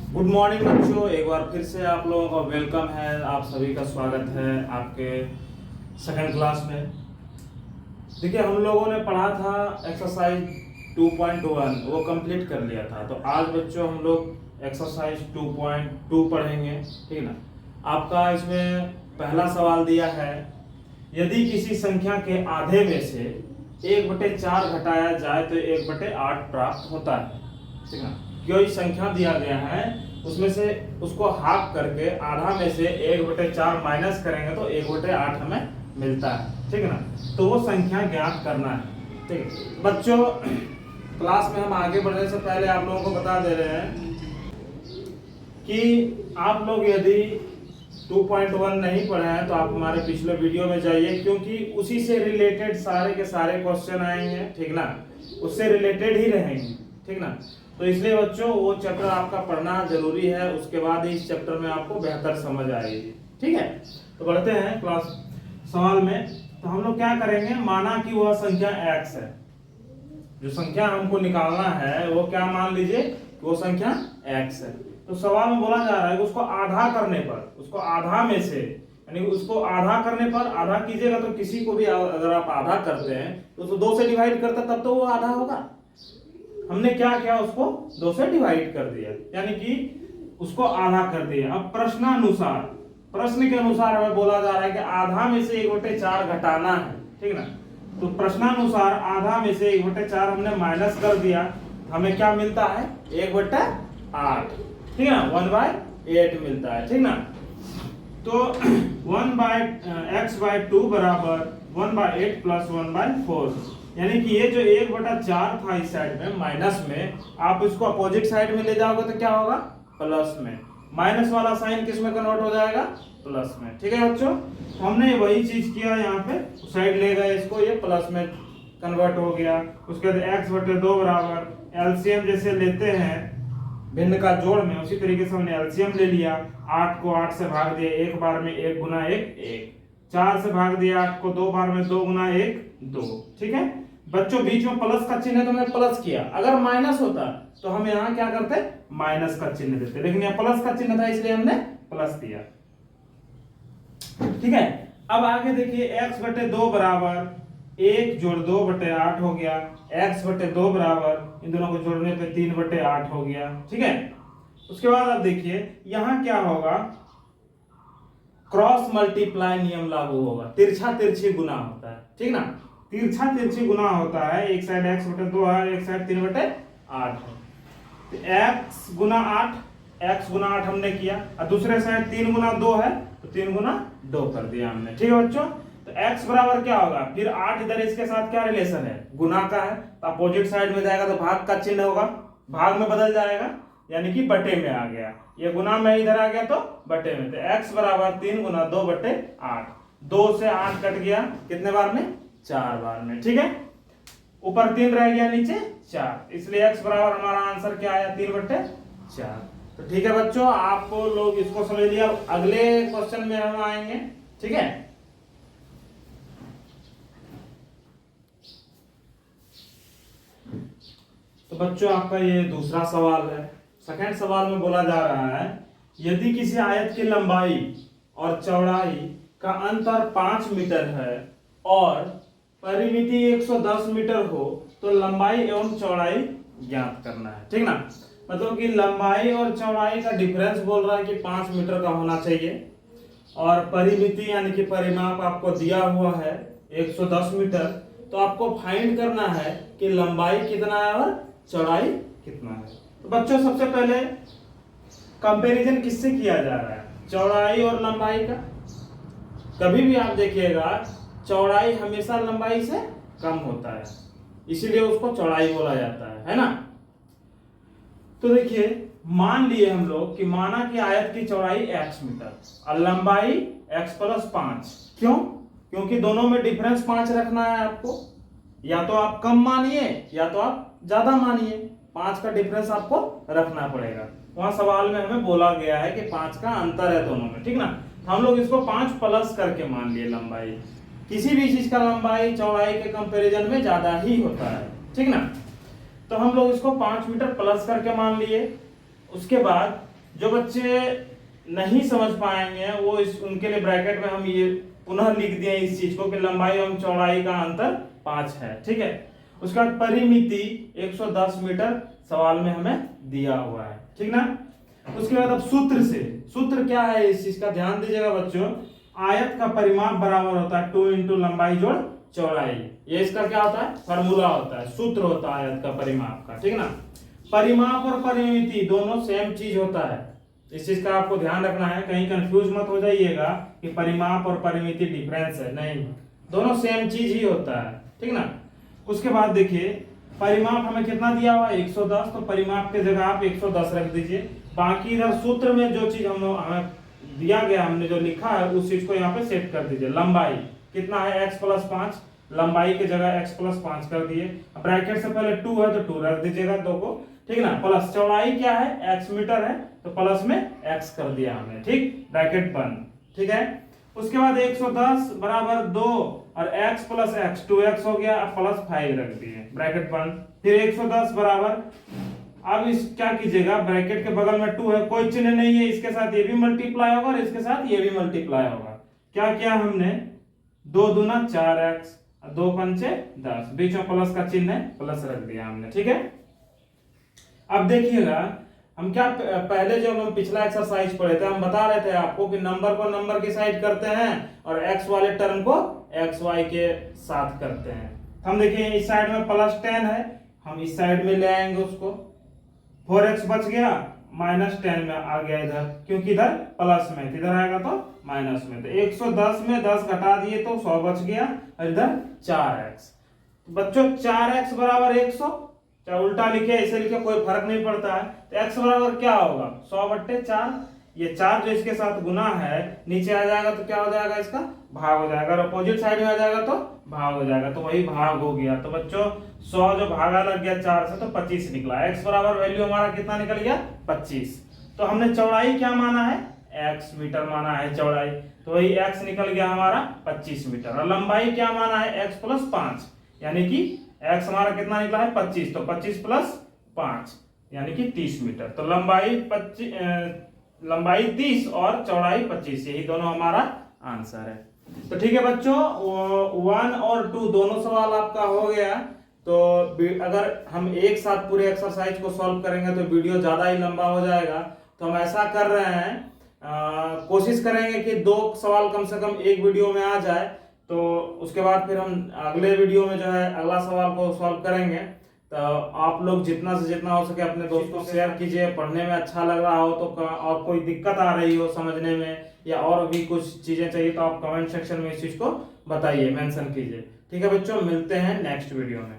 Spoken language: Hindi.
गुड मॉर्निंग बच्चों, एक बार फिर से आप लोगों का वेलकम है। आप सभी का स्वागत है आपके सेकंड क्लास में। देखिए, हम लोगों ने पढ़ा था एक्सरसाइज 2.1, वो कंप्लीट कर लिया था। तो आज बच्चों हम लोग एक्सरसाइज 2.2 पढ़ेंगे, ठीक है ना। आपका इसमें पहला सवाल दिया है, यदि किसी संख्या के आधे में से 1/4 घटाया जाए तो 1/8 प्राप्त होता है, ठीक है ना। कोई संख्या दिया गया है, उसमें से उसको हाफ करके आधा में से 1/4 माइनस करेंगे तो 1/8 हमें मिलता है, ठीक है ना। तो वो संख्या ज्ञात करना है, ठीक है बच्चों। क्लास में हम आगे बढ़ने से पहले आप लोगों को बता दे रहे हैं कि आप लोग यदि 2.1 नहीं पढ़े हैं तो आप हमारे पिछले वीडियो में जाइए, क्योंकि उसी से रिलेटेड सारे के सारे क्वेश्चन आएंगे, ठीक ना। उससे रिलेटेड ही रहेंगे, ठीक ना। तो इसलिए बच्चों वो चैप्टर आपका पढ़ना जरूरी है, उसके बाद ही इस चैप्टर में आपको बेहतर समझ आएगी, ठीक है। तो बढ़ते हैं क्लास सवाल में। तो हम लोग क्या करेंगे, माना कि वह संख्या x है। जो संख्या हमको निकालना है वो क्या मान लीजिए कि वो संख्या x है। तो सवाल में बोला जा रहा है कि उसको आधा करने पर, उसको आधा में से, यानी उसको आधा करने पर, आधा कीजिएगा तो किसी को भी अगर आप आधा करते हैं तो उसको 2 से डिवाइड करते तब तो वो आधा होगा। हमने क्या किया, उसको 2 से डिवाइड कर दिया, यानी कि उसको आधा कर दिया। अब प्रश्नानुसार, प्रश्न के अनुसार हमें बोला जा रहा है कि आधा में से 1/4 घटाना है, ठीक ना। तो प्रश्नानुसार आधा में से 1/4 हमने माइनस कर दिया, हमें क्या मिलता है 1/8, ठीक है ना। 1/8 मिलता है, ठीक ना। तो 1/x/2 बराबर 1/8 प्लस 1/4, यानी कि ये जो 1/4 था इस साइड में माइनस में, आप इसको अपोजिट साइड में ले जाओगे तो क्या होगा, प्लस में। माइनस वाला साइन किस में कन्वर्ट हो जाएगा, प्लस में, ठीक है बच्चों। तो हमने वही चीज किया, यहाँ पे साइड ले गए इसको, ये प्लस में कन्वर्ट हो गया। उसके बाद x/2 बराबर एलसीएम जैसे लेते हैं भिन्न का जोड़ में, उसी तरीके से हमने एलसीएम ले लिया। 8 को 8 से भाग दिया, एक बार में 1 गुना 1 1। 4 से भाग दिया 8 को, 2 बार में 2 गुना 1 2, ठीक है बच्चों। बीच में प्लस का चिन्ह है तो हमने प्लस किया, अगर माइनस होता तो हम यहाँ क्या करते, माइनस का चिन्ह देते, लेकिन यहाँ प्लस का चिन्ह था इसलिए हमने प्लस दिया, ठीक है। अब आगे देखिए, x/2 बराबर 1 जोड़ 2/8 हो गया। x/2 बराबर इन दोनों को जोड़ने पे 3/8 हो गया, ठीक है। उसके बाद अब देखिए यहाँ क्या होगा, क्रॉस मल्टीप्लाई नियम लागू होगा, तिरछा तिरछी गुना होता है, ठीक ना। तिरछा तिरछी गुना होता है, एक साइड x/2 है, एक साइड 3/8 है। तो x गुना 8, x गुना 8 हमने किया, और दूसरे साइड 3 गुना 2 है तो 3 गुना 2 कर दिया हमने, ठीक है बच्चों। तो x बराबर क्या होगा, फिर 8 इधर इसके साथ क्या रिलेशन है, गुना का है, तो अपोजिट साइड में जाएगा तो भाग का चिन्ह होगा, भाग में बदल जाएगा, यानी कि बटे में आ गया। ये गुना में इधर आ गया तो बटे में। तो x बराबर 3 गुना 2/8, 2 से 8 कट गया, कितने बार में, 4 बार में, ठीक है। ऊपर 3 रह गया, नीचे 4, इसलिए x बराबर हमारा आंसर क्या आया, 3/4। तो ठीक है बच्चों, आप लोग इसको समझ लिया। अगले क्वेश्चन में हम आएंगे, ठीक है। तो बच्चों आपका ये दूसरा सवाल है। सेकंड सवाल में बोला जा रहा है, यदि किसी आयत की लंबाई और चौड़ाई का अंतर 5 मीटर है और परिमिति 110 मीटर हो तो लंबाई एवं चौड़ाई ज्ञात करना है, ठीक ना। मतलब कि लंबाई और चौड़ाई का डिफरेंस बोल रहा है कि 5 मीटर का होना चाहिए, और परिमिति यानी कि परिमाप आपको दिया हुआ है 110 मीटर। तो आपको फाइंड करना है कि लंबाई कितना है और चौड़ाई कितना है। तो बच्चों सबसे पहले कंपैरिजन किससे किया जा रहा है, चौड़ाई और लंबाई का। कभी भी आप देखिएगा चौड़ाई हमेशा लंबाई से कम होता है, इसीलिए उसको चौड़ाई बोला जाता है ना। तो देखिए, मान लिए हम लोग कि माना कि आयत की चौड़ाई x मीटर और लंबाई x+5। क्यों, क्योंकि दोनों में डिफरेंस 5 रखना है आपको, या तो आप कम मानिए या तो आप ज्यादा मानिए, 5 का डिफरेंस आपको रखना पड़ेगा। वहां सवाल में हमें बोला गया है कि 5 का अंतर है दोनों में, ठीक ना। हम लोग इसको 5 प्लस करके मान लिए लंबाई। किसी भी चीज का लंबाई चौड़ाई के कंपैरिजन में ज्यादा ही होता है, ठीक ना। तो हम लोग इसको 5 मीटर प्लस करके मान लिए। उसके बाद जो बच्चे नहीं समझ पाएंगे वो उनके लिए ब्रैकेट में हम ये पुनः लिख दिए इस चीज को कि लंबाई एवं चौड़ाई का अंतर 5 है। ठीक है, उसका परिमिति 110 मीटर सवाल में हमें दिया हुआ है। ठीक ना। उसके बाद अब सूत्र क्या है इस चीज का ध्यान दीजिएगा बच्चों। आयत का परिमाप बराबर होता है 2 इंटू लंबाई जोड़ चौड़ाई। ये इसका क्या होता है, फॉर्मूला होता है, सूत्र होता है आयत का परिमाप का। ठीक ना। परिमाप और परिमिति दोनों सेम चीज होता है, इस चीज का आपको ध्यान रखना है, कहीं कंफ्यूज मत हो जाइएगा कि परिमाप और परिमिति डिफरेंस है, नहीं, दोनों सेम चीज ही होता है। ठीक ना। उसके बाद देखिए परिमाप हमें कितना दिया हुआ है 110, तो परिमाप के जगह आप 110 रख दीजिए। बाकी इधर सूत्र में जो चीज हमें दिया गया, हमने जो लिखा है उस चीज को यहाँ पे सेट कर दीजिए। लंबाई कितना है x प्लस 5, लंबाई के जगह x प्लस 5 कर दिए। ब्रैकेट से पहले 2 है तो 2 रख दीजिएगा 2 को। ठीक ना। प्लस चौड़ाई क्या है x मीटर है तो प्लस में x कर दिया हमने। ठीक, ब्रैकेट बंद। ठीक है। उसके बाद 110 बराबर 2 और x प्लस x 2x हो गया, अब प्लस 5 रख दिए, ब्रैकेट बंद। फिर 110 बराबर, अब इस क्या कीजिएगा, ब्रैकेट के बगल में 2 है, कोई चिन्ह नहीं है, इसके साथ ये भी मल्टीप्लाई होगा और इसके साथ ये भी मल्टीप्लाई होगा। क्या किया हमने, 2 दूना 4x, 2 पंचे 10, बीच में प्लस का चिन्ह है, प्लस रख दिया हमने। ठीक है। अब देखिएगा हम क्या पहले जो हम पिछला एक्सरसाइज पढ़े थे, हम बता रहे थे आपको कि नंबर को नंबर की साइड करते हैं और x वाले टर्म को x y के साथ करते हैं। हम देखिए इस साइड में प्लस 10 है, हम इस साइड में ले आएंगे उसको, 4x बच गया, माइनस 10 में आ गया इधर, क्योंकि इधर प्लस में, इधर आएगा तो माइनस में, तो 110 में 10 घटा दिए तो 100 बच गया, और इधर 4x। बच्चों 4x बराबर 100, चाहे उल्टा लिखे ऐसे लिखे कोई फर्क नहीं पड़ता है। तो x बराबर क्या होगा 100/4, ये 4 जो इसके साथ गुना है नीचे आ जाएगा तो क्या हो जाएगा, इसका भाग हो जाएगा, और अपोजिट साइड में आ जाएगा तो भाग हो जाएगा, तो वही भाग हो गया। तो बच्चों 100 जो भागा लग गया 4 से तो 25 निकला। x बराबर वैल्यू हमारा कितना निकल गया 25। तो हमने चौड़ाई क्या माना है, x मीटर माना है चौड़ाई, तो वही x निकल गया हमारा 25 मीटर। और लंबाई क्या माना है x प्लस 5, यानी कि x हमारा कितना निकला है 25, तो 25 प्लस 5 यानी कि 30 मीटर। तो लंबाई 30 और चौड़ाई 25, यही दोनों हमारा आंसर है। तो ठीक है बच्चों, 1 और 2 दोनों सवाल आपका हो गया। तो अगर हम एक साथ पूरे एक्सरसाइज को सॉल्व करेंगे तो वीडियो ज्यादा ही लंबा हो जाएगा, तो हम ऐसा कर रहे हैं, कोशिश करेंगे कि 2 सवाल कम से कम एक वीडियो में आ जाए, तो उसके बाद फिर हम अगले वीडियो में जो है अगला सवाल को सॉल्व करेंगे। तो आप लोग जितना से जितना हो सके अपने दोस्तों को शेयर कीजिए, पढ़ने में अच्छा लग रहा हो तो, और कोई दिक्कत आ रही हो समझने में या और भी कुछ चीजें चाहिए तो आप कमेंट सेक्शन में इस चीज को बताइए, मेंशन कीजिए। ठीक है बच्चों, मिलते हैं नेक्स्ट वीडियो में।